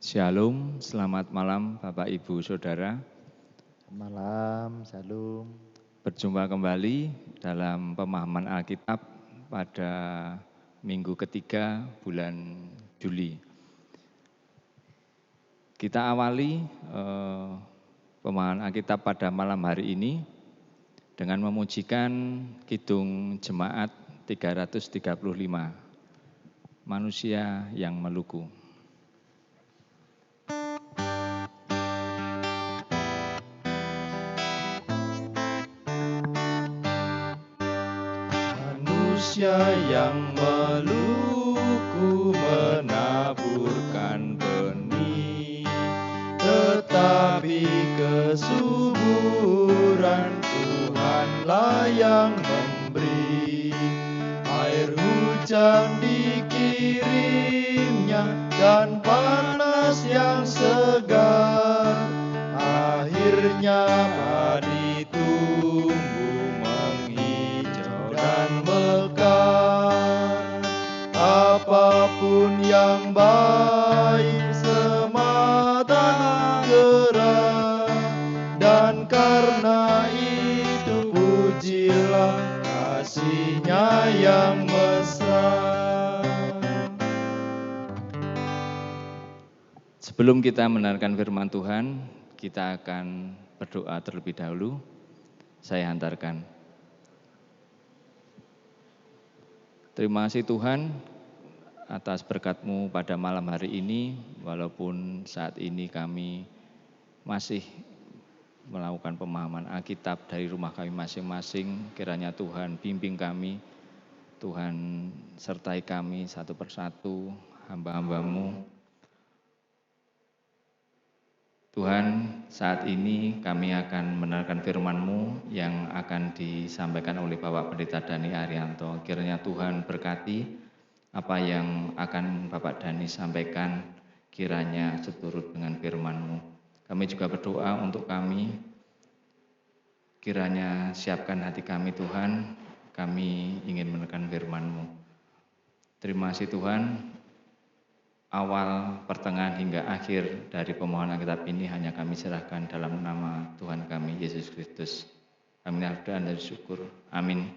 Shalom, selamat malam Bapak Ibu Saudara. Malam, Shalom. Berjumpa kembali dalam pemahaman Alkitab pada minggu ketiga bulan Juli. Kita awali pemahaman Alkitab pada malam hari ini dengan memujikan Kidung Jemaat 335, Manusia yang Meluku. Manusia yang meluku menaburkan benih, tetapi kesuburan Tuhanlah yang memberi. Air hujan dikirimnya dan panas yang segar, akhirnya padi tumbuh menghijau dan mekar. Apapun yang baik semata anugerah, dan karena itu pujilah kasih-Nya yang mesra. Sebelum kita mendengarkan firman Tuhan, kita akan berdoa terlebih dahulu. Saya hantarkan. Terima kasih Tuhan atas berkat-Mu pada malam hari ini, walaupun saat ini kami masih melakukan pemahaman Alkitab dari rumah kami masing-masing. Kiranya Tuhan bimbing kami, Tuhan sertai kami satu persatu, hamba-hamba-Mu. Tuhan, saat ini kami akan mendengarkan firman-Mu yang akan disampaikan oleh Bapak Pendeta Dhani Arianto. Kiranya Tuhan berkati apa yang akan Bapak Dhani sampaikan, kiranya seturut dengan firman-Mu. Kami juga berdoa untuk kami, kiranya siapkan hati kami Tuhan, kami ingin mendengarkan firman-Mu. Terima kasih Tuhan. Awal, pertengahan hingga akhir dari pemohonan kitab ini hanya kami serahkan dalam nama Tuhan kami Yesus Kristus. Kami berdoa dan bersyukur. Amin.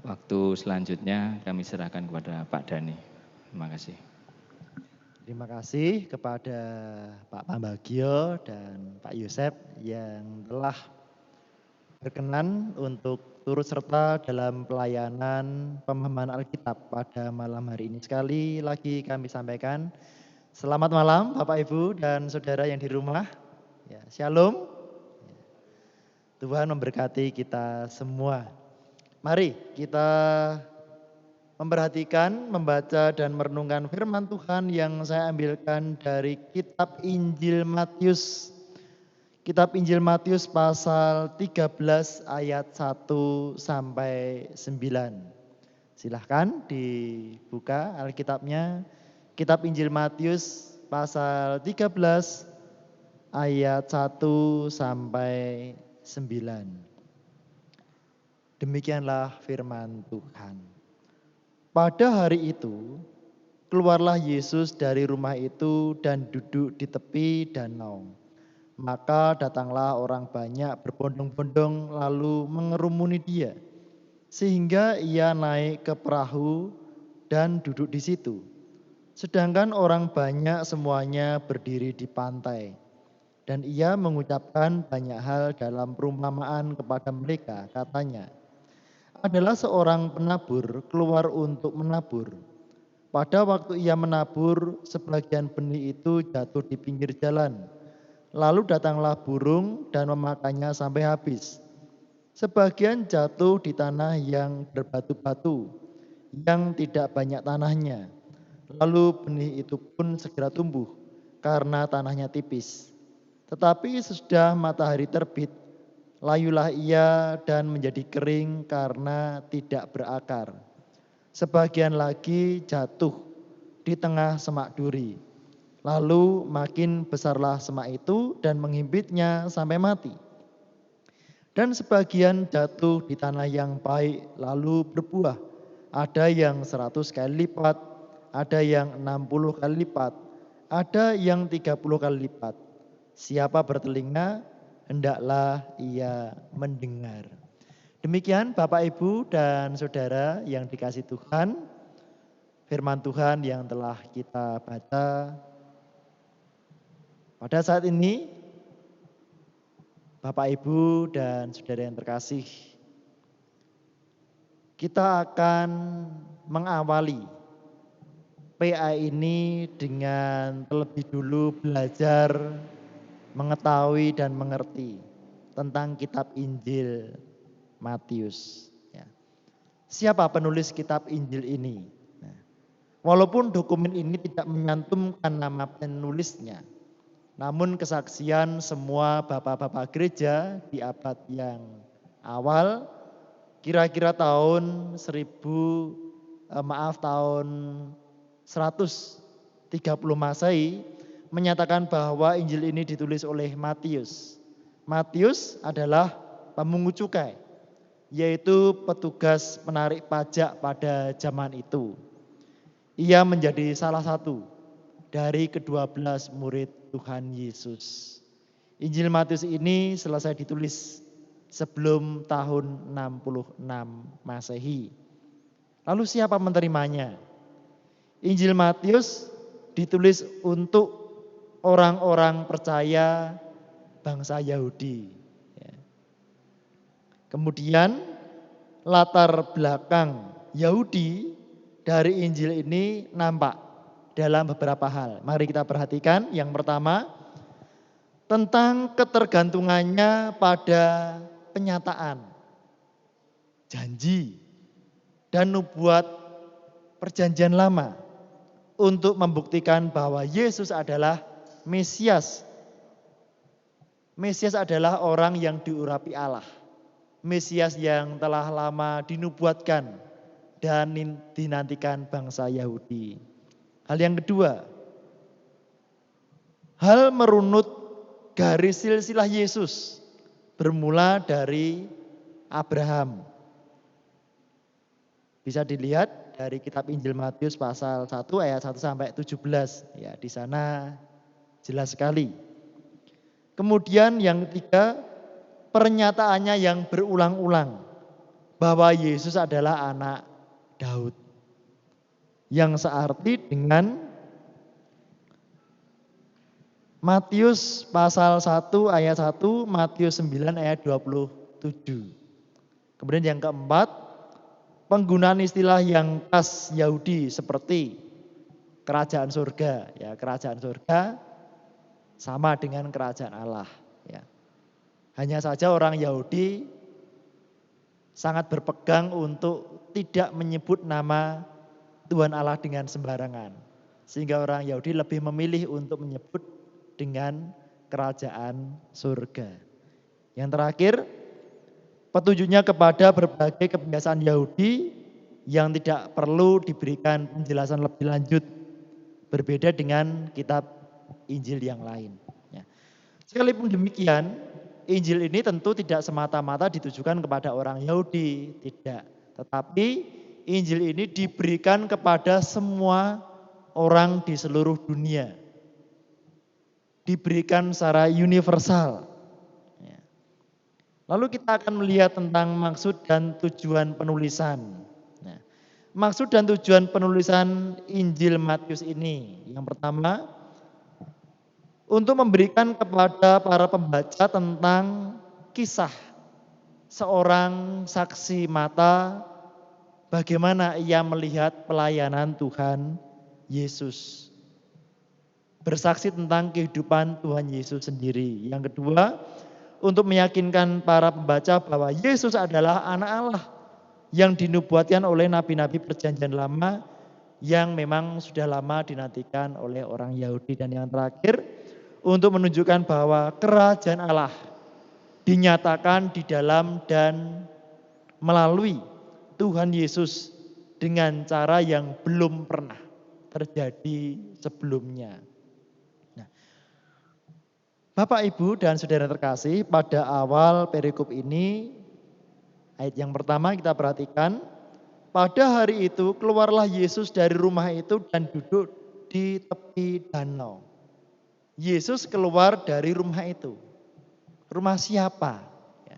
Waktu selanjutnya kami serahkan kepada Pak Dhani. Terima kasih. Terima kasih kepada Pak Pambagio dan Pak Yosep yang telah berkenan untuk turut serta dalam pelayanan pemahaman Alkitab pada malam hari ini. Sekali lagi kami sampaikan, selamat malam Bapak Ibu dan Saudara yang di rumah. Ya, Shalom. Tuhan memberkati kita semua. Mari kita memperhatikan, membaca dan merenungkan firman Tuhan yang saya ambilkan dari kitab Injil Matius. Kitab Injil Matius pasal 13 ayat 1 sampai 9. Silahkan dibuka Alkitabnya. Kitab Injil Matius pasal 13 ayat 1 sampai 9. Demikianlah firman Tuhan. Pada hari itu, keluarlah Yesus dari rumah itu dan duduk di tepi danau. Maka datanglah orang banyak berbondong-bondong lalu mengerumuni dia, sehingga ia naik ke perahu dan duduk di situ. Sedangkan orang banyak semuanya berdiri di pantai. Dan ia mengucapkan banyak hal dalam perumpamaan kepada mereka, katanya, adalah seorang penabur keluar untuk menabur. Pada waktu ia menabur, sebagian benih itu jatuh di pinggir jalan. Lalu datanglah burung dan memakannya sampai habis. Sebagian jatuh di tanah yang berbatu-batu, yang tidak banyak tanahnya. Lalu benih itu pun segera tumbuh, karena tanahnya tipis. Tetapi sesudah matahari terbit, layulah ia dan menjadi kering karena tidak berakar. Sebagian lagi jatuh di tengah semak duri. Lalu makin besarlah semak itu dan menghimpitnya sampai mati. Dan sebagian jatuh di tanah yang baik lalu berbuah. ada yang 100 kali lipat, ada yang 60 kali lipat, ada yang 30 kali lipat. Siapa bertelinga, hendaklah ia mendengar. Demikian Bapak, Ibu, dan Saudara yang dikasih Tuhan, firman Tuhan yang telah kita baca. Pada saat ini, Bapak, Ibu, dan Saudara yang terkasih, kita akan mengawali PA ini dengan terlebih dulu belajar mengetahui dan mengerti tentang kitab Injil Matius. Siapa penulis kitab Injil ini? Walaupun dokumen ini tidak menyantumkan nama penulisnya, namun kesaksian semua bapak-bapak gereja di abad yang awal, kira-kira tahun 130 Masehi, menyatakan bahwa Injil ini ditulis oleh Matius. Matius adalah pemungut cukai, yaitu petugas penarik pajak pada zaman itu. Ia menjadi salah satu dari ke-12 murid Tuhan Yesus. Injil Matius ini selesai ditulis sebelum tahun 66 Masehi. Lalu siapa menerimanya? Injil Matius ditulis untuk orang-orang percaya bangsa Yahudi. Kemudian latar belakang Yahudi dari Injil ini nampak dalam beberapa hal. Mari kita perhatikan. Yang pertama, tentang ketergantungannya pada penyataan, janji, dan nubuat perjanjian lama untuk membuktikan bahwa Yesus adalah Mesias. Mesias adalah orang yang diurapi Allah. Mesias yang telah lama dinubuatkan dan dinantikan bangsa Yahudi. Hal yang kedua, hal merunut garis silsilah Yesus bermula dari Abraham. Bisa dilihat dari kitab Injil Matius pasal 1 ayat 1 sampai 17. Ya, di sana jelas sekali. Kemudian yang ketiga, pernyataannya yang berulang-ulang bahwa Yesus adalah anak Daud. Yang searti dengan Matius pasal 1 ayat 1, Matius 9 ayat 27. Kemudian yang keempat, penggunaan istilah yang khas Yahudi seperti kerajaan surga. Ya, kerajaan surga sama dengan kerajaan Allah. Ya. Hanya saja orang Yahudi sangat berpegang untuk tidak menyebut nama Tuhan Allah dengan sembarangan. Sehingga orang Yahudi lebih memilih untuk menyebut dengan kerajaan surga. Yang terakhir, petunjuknya kepada berbagai kebiasaan Yahudi yang tidak perlu diberikan penjelasan lebih lanjut. Berbeda dengan kitab Injil yang lain. Ya. Sekalipun demikian, Injil ini tentu tidak semata-mata ditujukan kepada orang Yahudi. Tidak. Tetapi Injil ini diberikan kepada semua orang di seluruh dunia. Diberikan secara universal. Lalu kita akan melihat tentang maksud dan tujuan penulisan. Maksud dan tujuan penulisan Injil Matius ini. Yang pertama, untuk memberikan kepada para pembaca tentang kisah seorang saksi mata bagaimana ia melihat pelayanan Tuhan Yesus. Bersaksi tentang kehidupan Tuhan Yesus sendiri. Yang kedua, untuk meyakinkan para pembaca bahwa Yesus adalah anak Allah yang dinubuatkan oleh nabi-nabi perjanjian lama yang memang sudah lama dinantikan oleh orang Yahudi. Dan yang terakhir, untuk menunjukkan bahwa kerajaan Allah dinyatakan di dalam dan melalui Tuhan Yesus dengan cara yang belum pernah terjadi sebelumnya. Bapak, Ibu, dan saudara terkasih, pada awal perikop ini, ayat yang pertama kita perhatikan, Pada hari itu keluarlah Yesus dari rumah itu dan duduk di tepi danau. Yesus keluar dari rumah itu. Rumah siapa? Ya.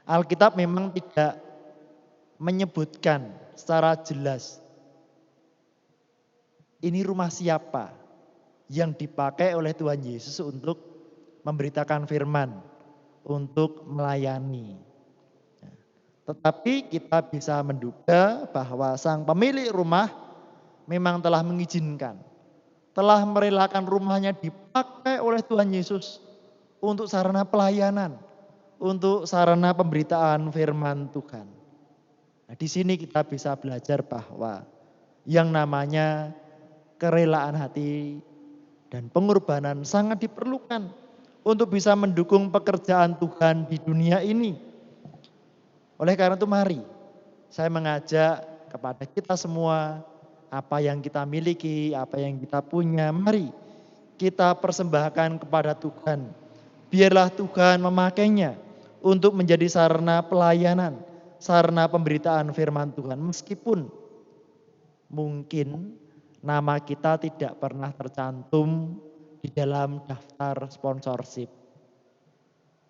Alkitab memang tidak menyebutkan secara jelas ini rumah siapa yang dipakai oleh Tuhan Yesus untuk memberitakan firman, untuk melayani. Tetapi kita bisa menduga bahwa sang pemilik rumah memang telah mengizinkan, telah merelakan rumahnya dipakai oleh Tuhan Yesus untuk sarana pelayanan, untuk sarana pemberitaan firman Tuhan. Nah, di sini kita bisa belajar bahwa yang namanya kerelaan hati dan pengorbanan sangat diperlukan untuk bisa mendukung pekerjaan Tuhan di dunia ini. Oleh karena itu mari saya mengajak kepada kita semua, apa yang kita miliki, apa yang kita punya, mari kita persembahkan kepada Tuhan. Biarlah Tuhan memakainya untuk menjadi sarana pelayanan, sarana pemberitaan firman Tuhan. Meskipun mungkin nama kita tidak pernah tercantum di dalam daftar sponsorship,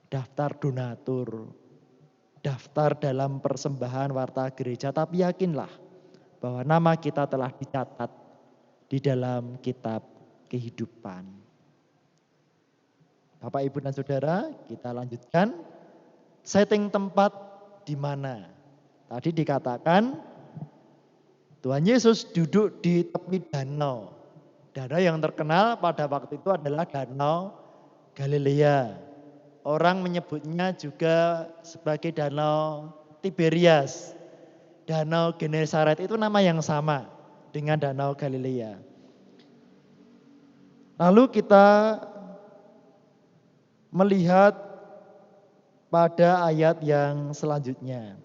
daftar donatur, daftar dalam persembahan warta gereja, tapi yakinlah bahwa nama kita telah dicatat di dalam kitab kehidupan. Bapak, Ibu, dan Saudara, kita lanjutkan. Setting tempat di mana? Tadi dikatakan Tuhan Yesus duduk di tepi danau. Danau yang terkenal pada waktu itu adalah Danau Galilea. Orang menyebutnya juga sebagai Danau Tiberias. Danau Genesaret itu nama yang sama dengan Danau Galilea. Lalu kita melihat pada ayat yang selanjutnya.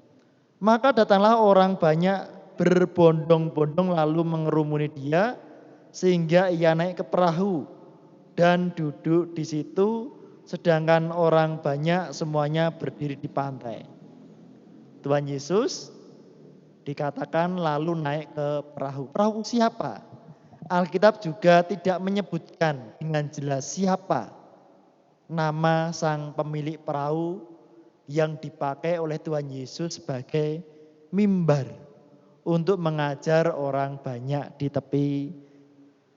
Maka datanglah orang banyak berbondong-bondong lalu mengerumuni dia sehingga ia naik ke perahu dan duduk di situ. Sedangkan orang banyak semuanya berdiri di pantai. Tuhan Yesus dikatakan lalu naik ke perahu. Perahu siapa? Alkitab juga tidak menyebutkan dengan jelas siapa nama sang pemilik perahu yang dipakai oleh Tuhan Yesus sebagai mimbar untuk mengajar orang banyak di tepi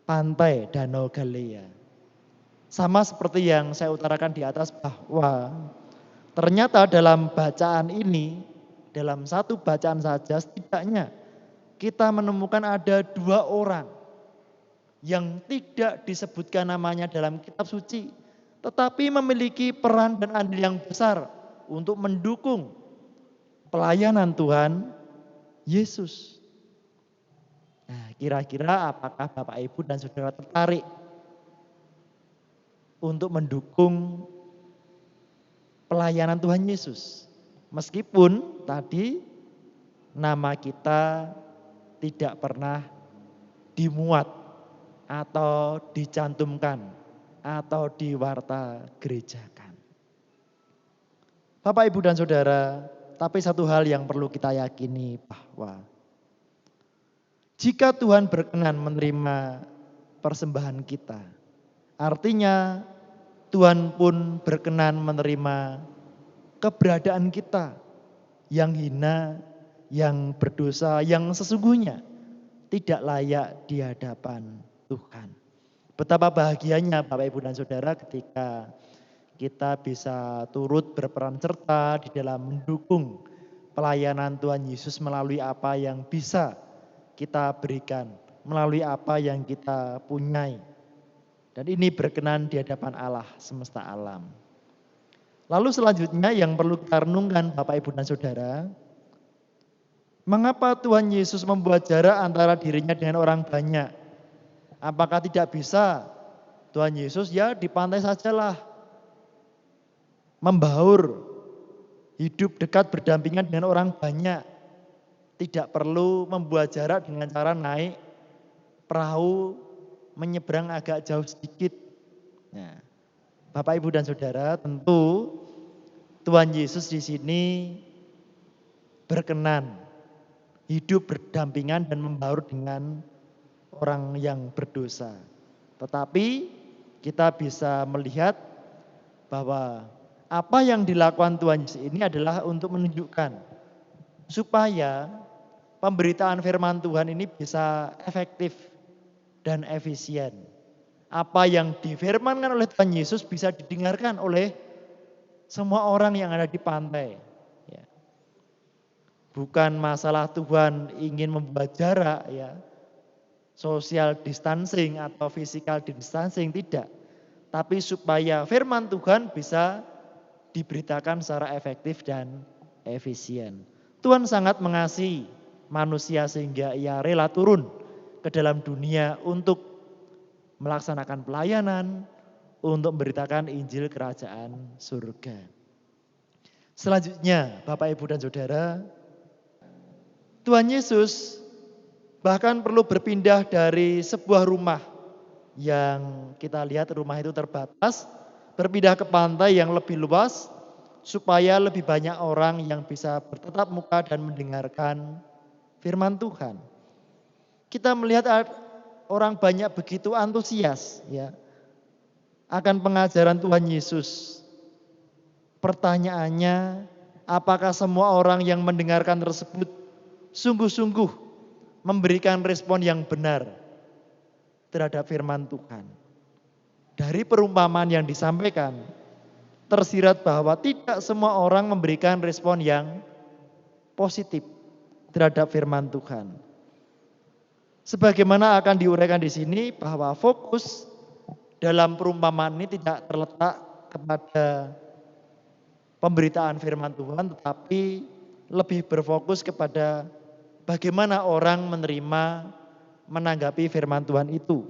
pantai Danau Galilea. Sama seperti yang saya utarakan di atas bahwa ternyata dalam bacaan ini, dalam satu bacaan saja setidaknya kita menemukan ada 2 orang yang tidak disebutkan namanya dalam kitab suci, tetapi memiliki peran dan andil yang besar untuk mendukung pelayanan Tuhan Yesus. Nah, kira-kira apakah Bapak, Ibu, dan Saudara tertarik untuk mendukung pelayanan Tuhan Yesus? Meskipun tadi nama kita tidak pernah dimuat atau dicantumkan atau diwarta gerejakan. Bapak, Ibu, dan Saudara, tapi satu hal yang perlu kita yakini bahwa jika Tuhan berkenan menerima persembahan kita, artinya Tuhan pun berkenan menerima keberadaan kita yang hina, yang berdosa, yang sesungguhnya tidak layak di hadapan Tuhan. Betapa bahagianya Bapak, Ibu, dan Saudara ketika kita bisa turut berperan serta di dalam mendukung pelayanan Tuhan Yesus melalui apa yang bisa kita berikan, melalui apa yang kita punyai. Dan ini berkenan di hadapan Allah semesta alam. Lalu selanjutnya yang perlu kita renungkan Bapak, Ibu, dan Saudara, mengapa Tuhan Yesus membuat jarak antara dirinya dengan orang banyak? Apakah tidak bisa Tuhan Yesus ya di pantai sajalah, membaur, hidup dekat berdampingan dengan orang banyak. Tidak perlu membuat jarak dengan cara naik perahu menyeberang agak jauh sedikit. Nah, Bapak, Ibu, dan Saudara, tentu Tuhan Yesus di sini berkenan hidup berdampingan dan membaur dengan orang yang berdosa. Tetapi kita bisa melihat bahwa apa yang dilakukan Tuhan Yesus ini adalah untuk menunjukkan supaya pemberitaan firman Tuhan ini bisa efektif dan efisien. Apa yang difirmankan oleh Tuhan Yesus bisa didengarkan oleh semua orang yang ada di pantai. Ya. Bukan masalah Tuhan ingin membuat jarak, ya, social distancing atau physical distancing, tidak. Tapi supaya firman Tuhan bisa diberitakan secara efektif dan efisien. Tuhan sangat mengasihi manusia sehingga ia rela turun ke dalam dunia untuk melaksanakan pelayanan, untuk memberitakan Injil Kerajaan Surga. Selanjutnya, Bapak, Ibu, dan Saudara, Tuhan Yesus bahkan perlu berpindah dari sebuah rumah yang kita lihat rumah itu terbatas, berpindah ke pantai yang lebih luas, supaya lebih banyak orang yang bisa bertatap muka dan mendengarkan firman Tuhan. Kita melihat orang banyak begitu antusias, ya, akan pengajaran Tuhan Yesus. Pertanyaannya, apakah semua orang yang mendengarkan tersebut sungguh-sungguh memberikan respon yang benar terhadap firman Tuhan? Dari perumpamaan yang disampaikan, tersirat bahwa tidak semua orang memberikan respon yang positif terhadap firman Tuhan. Sebagaimana akan diuraikan di sini bahwa fokus dalam perumpamaan ini tidak terletak kepada pemberitaan firman Tuhan, tetapi lebih berfokus kepada bagaimana orang menerima, menanggapi firman Tuhan itu.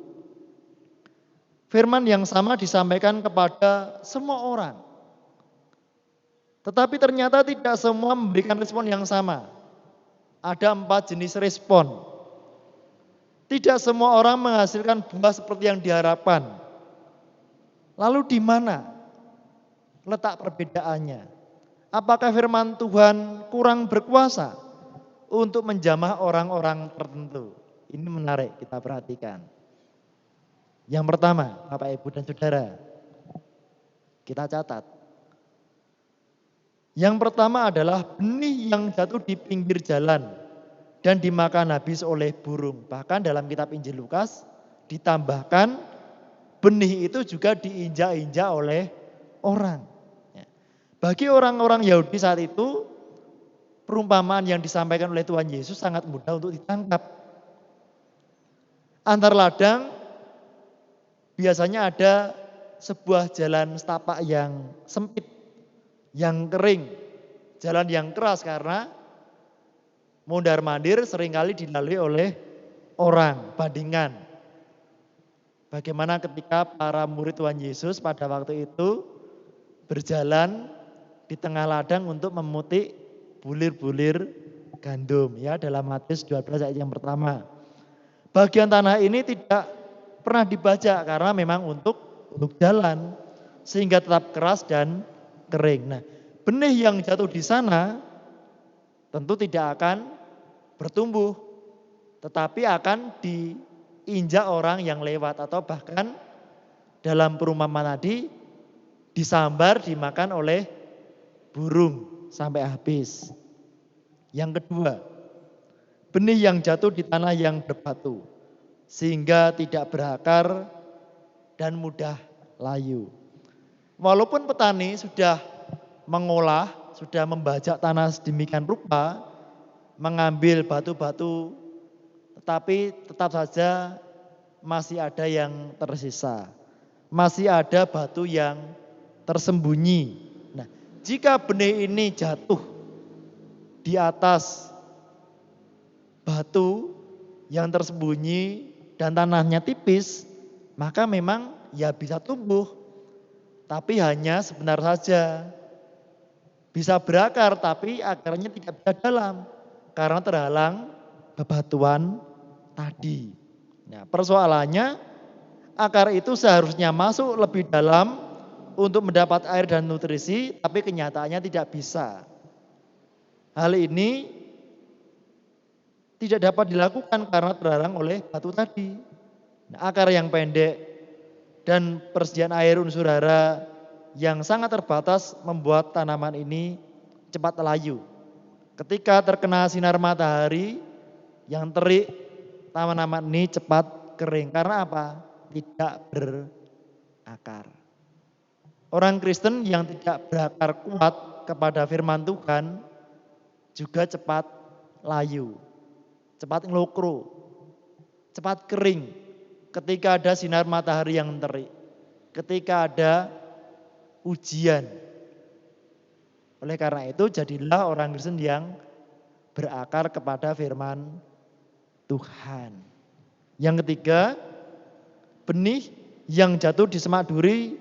Firman yang sama disampaikan kepada semua orang. Tetapi ternyata tidak semua memberikan respon yang sama. Ada 4 jenis respon. Tidak semua orang menghasilkan buah seperti yang diharapkan. Lalu di mana letak perbedaannya? Apakah firman Tuhan kurang berkuasa untuk menjamah orang-orang tertentu? Ini menarik kita perhatikan. Yang pertama, Bapak, Ibu, dan Saudara, kita catat. Yang pertama adalah benih yang jatuh di pinggir jalan dan dimakan habis oleh burung. Bahkan dalam kitab Injil Lukas ditambahkan benih itu juga diinjak-injak oleh orang. Bagi orang-orang Yahudi saat itu, perumpamaan yang disampaikan oleh Tuhan Yesus sangat mudah untuk ditangkap. Antar ladang biasanya ada sebuah jalan setapak yang sempit, yang kering, jalan yang keras karena mondar-mandir seringkali dilalui oleh orang, bandingan. Bagaimana ketika para murid Tuhan Yesus pada waktu itu berjalan di tengah ladang untuk memutik bulir-bulir gandum, ya, dalam Matius 12 ayat yang pertama. Bagian tanah ini tidak pernah dibajak karena memang untuk jalan sehingga tetap keras dan kering. Nah, benih yang jatuh di sana tentu tidak akan bertumbuh, tetapi akan diinjak orang yang lewat atau bahkan dalam perumpamaan tadi disambar, dimakan oleh burung sampai habis. Yang kedua, benih yang jatuh di tanah yang berbatu sehingga tidak berakar dan mudah layu. Walaupun petani sudah mengolah, sudah membajak tanah sedemikian rupa, mengambil batu-batu, tetapi tetap saja masih ada yang tersisa. Masih ada batu yang tersembunyi. Nah, jika benih ini jatuh di atas batu yang tersembunyi dan tanahnya tipis, maka memang ya bisa tumbuh. Tapi hanya sebentar saja. Bisa berakar tapi akarnya tidak bisa dalam karena terhalang bebatuan tadi. Nah, persoalannya akar itu seharusnya masuk lebih dalam untuk mendapat air dan nutrisi, tapi kenyataannya tidak bisa. Hal ini tidak dapat dilakukan karena terhalang oleh batu tadi. Nah, akar yang pendek dan persediaan air unsur hara yang sangat terbatas membuat tanaman ini cepat layu. Ketika terkena sinar matahari yang terik, tanaman ini cepat kering. Karena apa? Tidak berakar. Orang Kristen yang tidak berakar kuat kepada firman Tuhan juga cepat layu, cepat ngelokro, cepat kering ketika ada sinar matahari yang terik, ketika ada ujian. Oleh karena itu jadilah orang Kristen yang berakar kepada firman Tuhan. Yang ketiga, benih yang jatuh di semak duri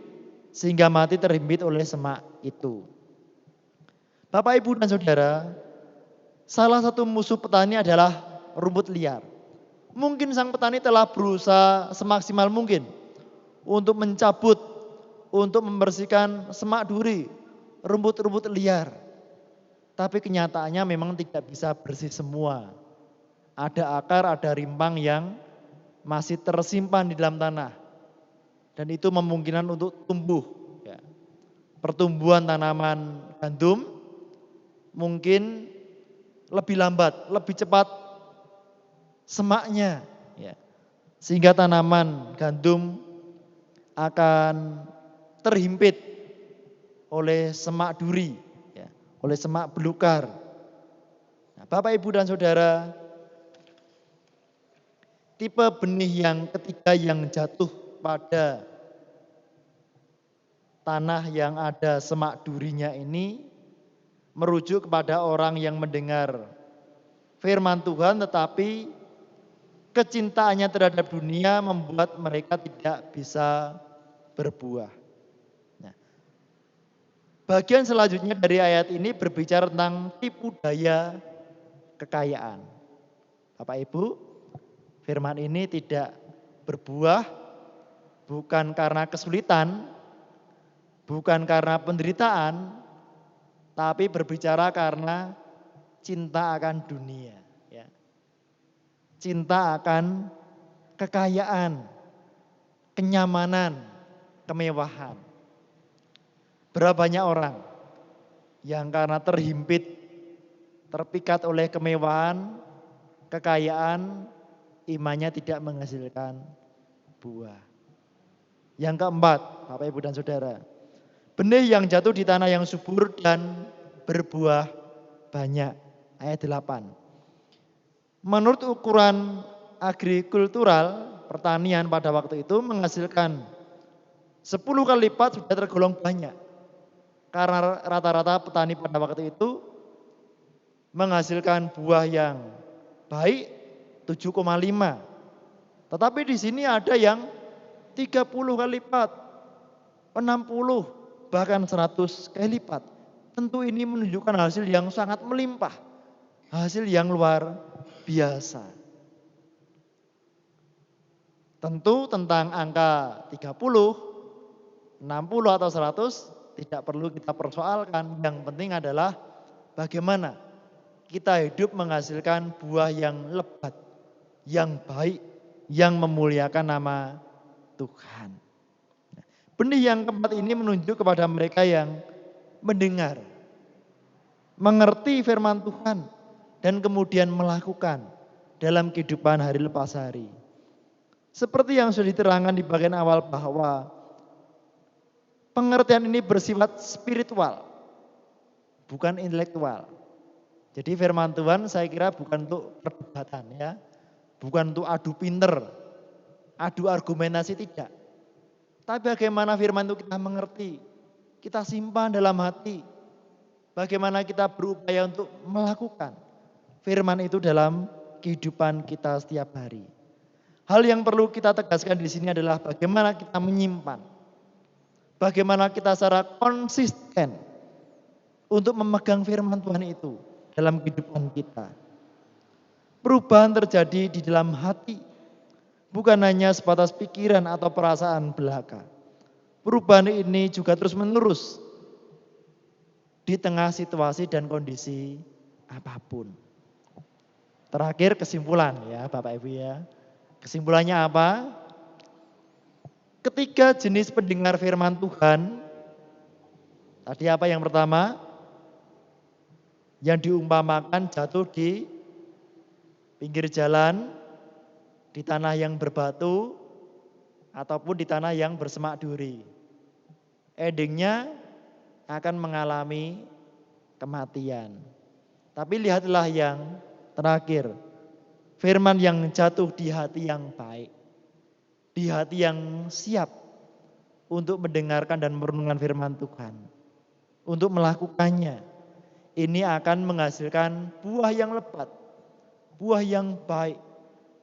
sehingga mati terhimpit oleh semak itu. Bapak, Ibu, dan Saudara, salah satu musuh petani adalah rumput liar. Mungkin sang petani telah berusaha semaksimal mungkin untuk mencabut, untuk membersihkan semak duri, rumput-rumput liar. Tapi kenyataannya memang tidak bisa bersih semua. Ada akar, ada rimpang yang masih tersimpan di dalam tanah. Dan itu memungkinkan untuk tumbuh. Ya. Pertumbuhan tanaman gandum mungkin lebih lambat, lebih cepat semaknya. Ya. Sehingga tanaman gandum akan terhimpit oleh semak duri, ya, oleh semak belukar. Nah, Bapak, Ibu, dan Saudara, tipe benih yang ketiga yang jatuh pada tanah yang ada semak durinya ini merujuk kepada orang yang mendengar firman Tuhan tetapi kecintaannya terhadap dunia membuat mereka tidak bisa berbuah. Nah, bagian selanjutnya dari ayat ini berbicara tentang tipu daya kekayaan. Bapak, Ibu, firman ini tidak berbuah bukan karena kesulitan, bukan karena penderitaan, tapi berbicara karena cinta akan dunia. Ya. Cinta akan kekayaan, kenyamanan, kemewahan. Berapa banyak orang yang karena terhimpit, terpikat oleh kemewahan, kekayaan, imannya tidak menghasilkan buah. Yang keempat, Bapak, Ibu, dan Saudara, benih yang jatuh di tanah yang subur dan berbuah banyak. Ayat 8. Menurut ukuran agrikultural, pertanian pada waktu itu menghasilkan 10 kali lipat sudah tergolong banyak. Karena rata-rata petani pada waktu itu menghasilkan buah yang baik 7,5. Tetapi di sini ada yang 30 kali lipat, 60, bahkan 100 kali lipat. Tentu ini menunjukkan hasil yang sangat melimpah, hasil yang luar biasa. Tentu tentang angka 30, 60 atau 100 tidak perlu kita persoalkan. Yang penting adalah bagaimana kita hidup menghasilkan buah yang lebat, yang baik, yang memuliakan nama Tuhan. Benih yang keempat ini menunjuk kepada mereka yang mendengar, mengerti firman Tuhan, dan kemudian melakukan dalam kehidupan hari lepas hari. Seperti yang sudah diterangkan di bagian awal bahwa pengertian ini bersifat spiritual, bukan intelektual. Jadi firman Tuhan saya kira bukan untuk perdebatan ya, bukan untuk adu pinter, adu argumentasi tidak. Tapi bagaimana firman itu kita mengerti, kita simpan dalam hati. Bagaimana kita berupaya untuk melakukan firman itu dalam kehidupan kita setiap hari. Hal yang perlu kita tegaskan di sini adalah bagaimana kita menyimpan. Bagaimana kita secara konsisten untuk memegang firman Tuhan itu dalam kehidupan kita. Perubahan terjadi di dalam hati. Bukan hanya sebatas pikiran atau perasaan belaka. Perubahan ini juga terus menerus di tengah situasi dan kondisi apapun. Terakhir kesimpulan ya Bapak Ibu ya. Kesimpulannya apa? Ketiga jenis pendengar firman Tuhan, tadi apa yang pertama? Yang diumpamakan jatuh di pinggir jalan, di tanah yang berbatu, ataupun di tanah yang bersemak duri. Endingnya akan mengalami kematian. Tapi lihatlah yang terakhir. Firman yang jatuh di hati yang baik. Di hati yang siap untuk mendengarkan dan merenungkan firman Tuhan. Untuk melakukannya. Ini akan menghasilkan buah yang lebat. Buah yang baik.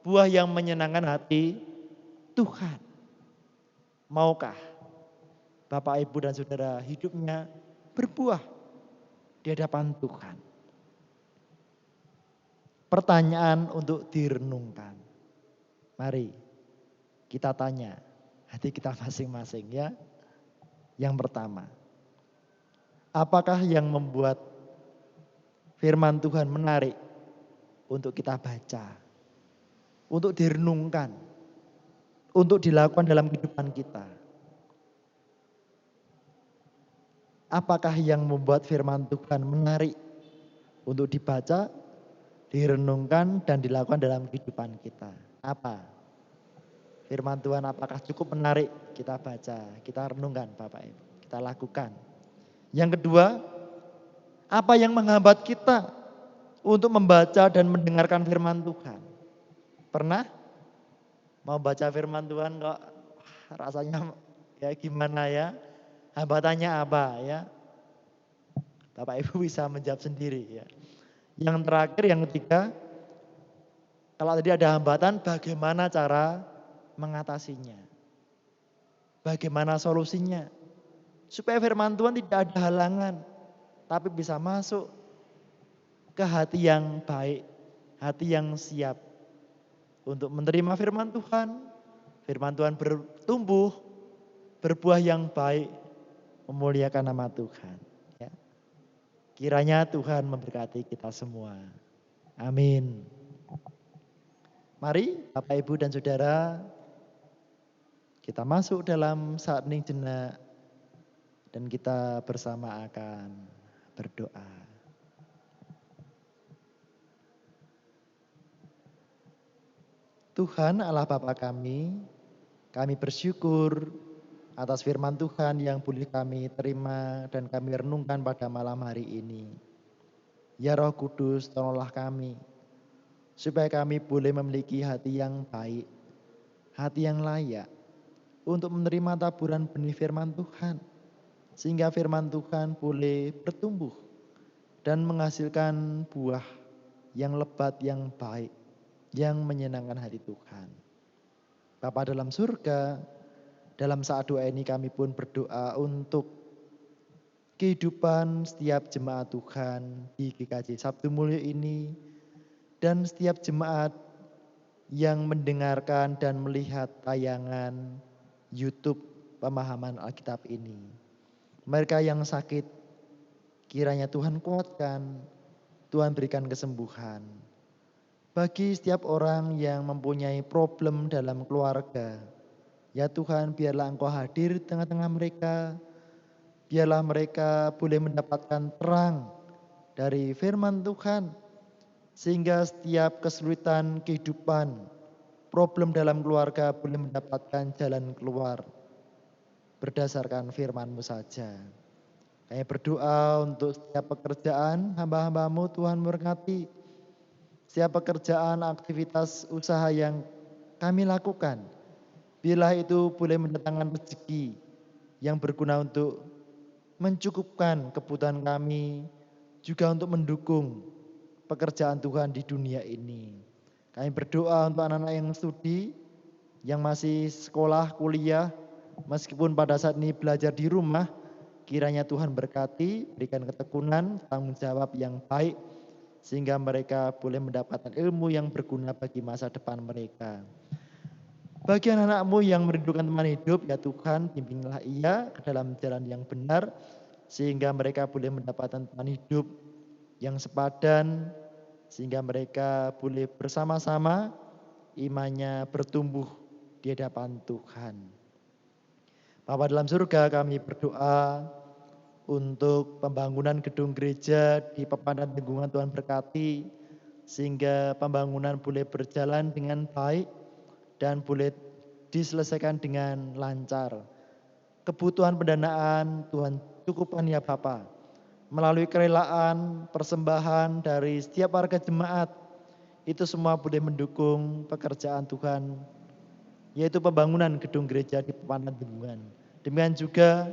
Buah yang menyenangkan hati Tuhan. Maukah Bapak, Ibu, dan Saudara hidupnya berbuah di hadapan Tuhan? Pertanyaan untuk direnungkan. Mari kita tanya hati kita masing-masing ya. Yang pertama, apakah yang membuat firman Tuhan menarik untuk kita baca, untuk direnungkan, untuk dilakukan dalam kehidupan kita? Apakah yang membuat firman Tuhan menarik untuk dibaca, direnungkan, dan dilakukan dalam kehidupan kita? Apa? Firman Tuhan apakah cukup menarik kita baca, kita renungkan Bapak Ibu, kita lakukan. Yang kedua, apa yang menghambat kita untuk membaca dan mendengarkan firman Tuhan? Pernah mau baca firman Tuhan kok rasanya ya gimana ya? Hambatannya apa ya? Bapak Ibu bisa menjawab sendiri ya. Yang terakhir, yang ketiga, kalau tadi ada hambatan, bagaimana cara mengatasinya? Bagaimana solusinya? Supaya firman Tuhan tidak ada halangan, tapi bisa masuk ke hati yang baik, hati yang siap untuk menerima firman Tuhan. Firman Tuhan bertumbuh, berbuah yang baik, memuliakan nama Tuhan. Ya. Kiranya Tuhan memberkati kita semua. Amin. Mari Bapak, Ibu, dan Saudara, kita masuk dalam saat hening jenak dan kita bersama akan berdoa. Tuhan Allah Bapa kami bersyukur atas firman Tuhan yang boleh kami terima dan kami renungkan pada malam hari ini. Ya Roh Kudus, tolonglah kami supaya kami boleh memiliki hati yang baik, hati yang layak untuk menerima taburan benih firman Tuhan. Sehingga firman Tuhan boleh bertumbuh dan menghasilkan buah yang lebat, yang baik, yang menyenangkan hati Tuhan. Bapa dalam surga, dalam saat doa ini kami pun berdoa untuk kehidupan setiap jemaat Tuhan di GKJ Sabtu Mulia ini dan setiap jemaat yang mendengarkan dan melihat tayangan YouTube pemahaman Alkitab ini. Mereka yang sakit, kiranya Tuhan kuatkan, Tuhan berikan kesembuhan. Bagi setiap orang yang mempunyai problem dalam keluarga, ya Tuhan, biarlah Engkau hadir di tengah-tengah mereka. Biarlah mereka boleh mendapatkan terang dari firman Tuhan. Sehingga setiap kesulitan kehidupan, problem dalam keluarga boleh mendapatkan jalan keluar. Berdasarkan firman-Mu saja. Kami berdoa untuk setiap pekerjaan hamba-hamba-Mu, Tuhan berkati. Setiap pekerjaan, aktivitas, usaha yang kami lakukan. Biarlah itu boleh mendatangkan rezeki yang berguna untuk mencukupkan kebutuhan kami, juga untuk mendukung pekerjaan Tuhan di dunia ini. Kami berdoa untuk anak-anak yang studi, yang masih sekolah, kuliah, meskipun pada saat ini belajar di rumah, kiranya Tuhan berkati, berikan ketekunan, tanggung jawab yang baik, sehingga mereka boleh mendapatkan ilmu yang berguna bagi masa depan mereka. Bagi anak-anak-Mu yang merindukan teman hidup, ya Tuhan, bimbinglah ia ke dalam jalan yang benar, sehingga mereka boleh mendapatkan teman hidup yang sepadan, sehingga mereka boleh bersama-sama imannya bertumbuh di hadapan Tuhan. Bapa dalam surga, kami berdoa untuk pembangunan gedung gereja di Pepadan Tenggungan. Tuhan berkati sehingga pembangunan boleh berjalan dengan baik dan boleh diselesaikan dengan lancar. Kebutuhan pendanaan Tuhan cukupkan ya Bapa, melalui kerelaan, persembahan dari setiap warga jemaat, itu semua boleh mendukung pekerjaan Tuhan, yaitu pembangunan gedung gereja di Pepadan Tenggungan. Demikian juga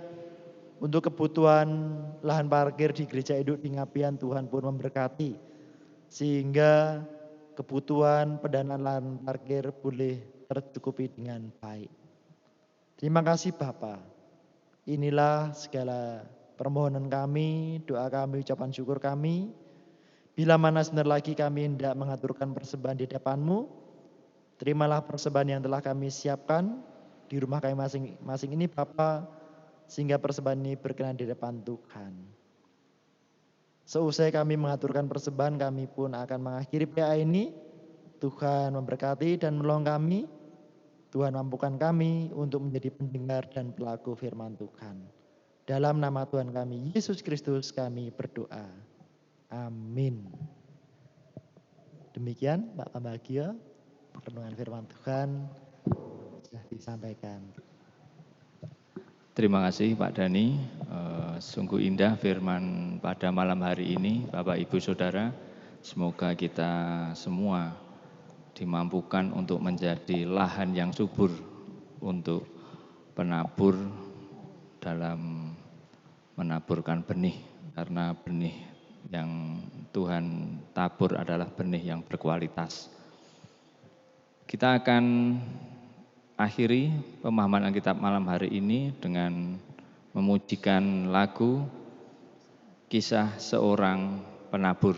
untuk kebutuhan lahan parkir di Gereja Induk di Ngapian, Tuhan pun memberkati, sehingga kebutuhan pendanaan lahan parkir boleh tercukupi dengan baik. Terima kasih Bapa. Inilah segala permohonan kami, doa kami, ucapan syukur kami. Bila mana sebentar lagi kami hendak mengaturkan persembahan di hadapan-Mu, terimalah persembahan yang telah kami siapkan di rumah kami masing-masing ini Bapa, sehingga persembahan ini berkenan di hadapan Tuhan. Seusai kami mengaturkan persembahan, kami pun akan mengakhiri PA ini. Tuhan memberkati dan menolong kami. Tuhan mampukan kami untuk menjadi pendengar dan pelaku firman Tuhan. Dalam nama Tuhan kami, Yesus Kristus, kami berdoa. Amin. Demikian Pak Pambagio, renungan firman Tuhan sudah disampaikan. Terima kasih Pak Dhani, sungguh indah firman pada malam hari ini Bapak Ibu Saudara. Semoga kita semua dimampukan untuk menjadi lahan yang subur untuk penabur dalam menaburkan benih. Karena benih yang Tuhan tabur adalah benih yang berkualitas. Kita akan akhiri pemahaman Alkitab malam hari ini dengan memujikan lagu Kisah Seorang Penabur.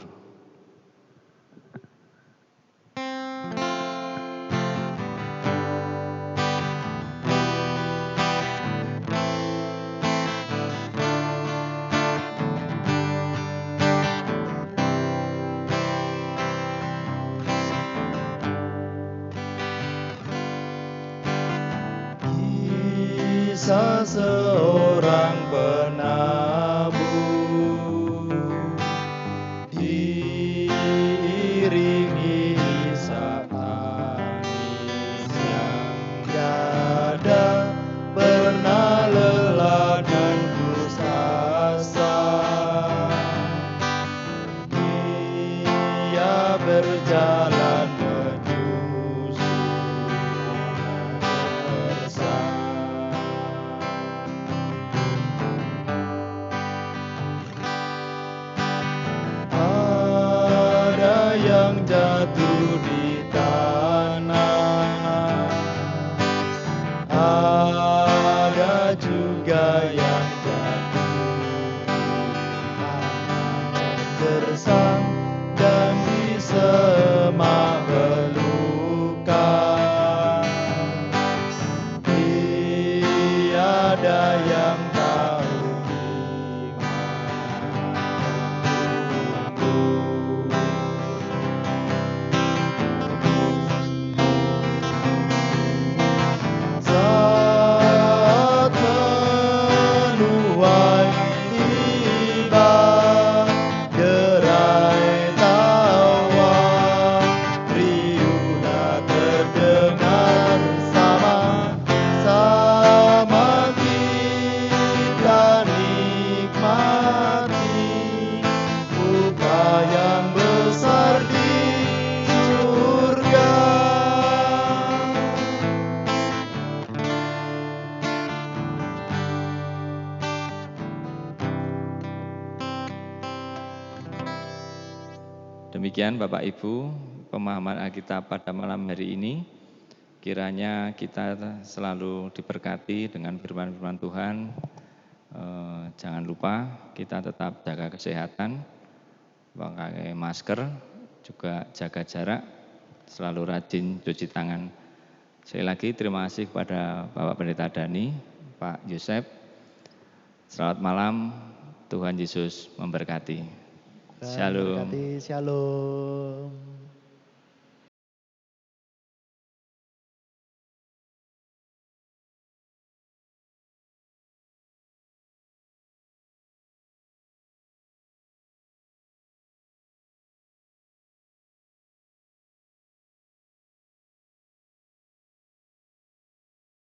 Kisah seorang penabur, diiringi isak tangis yang tiada pernah lelah dan putus asa. Dia berjalan jatuh di tanah, ada juga yang jatuh gersang dan di semak belukar. Tiada yang tahu di Demikian Bapak Ibu, pemahaman Alkitab pada malam hari ini. Kiranya kita selalu diberkati dengan firman-firman Tuhan. Jangan lupa kita tetap jaga kesehatan, pakai masker, juga jaga jarak, selalu rajin cuci tangan. Sekali lagi terima kasih kepada Bapak Pendeta Dhani, Pak Yosef. Selamat malam, Tuhan Yesus memberkati. Tuhan Shalom. memberkati. Shalom.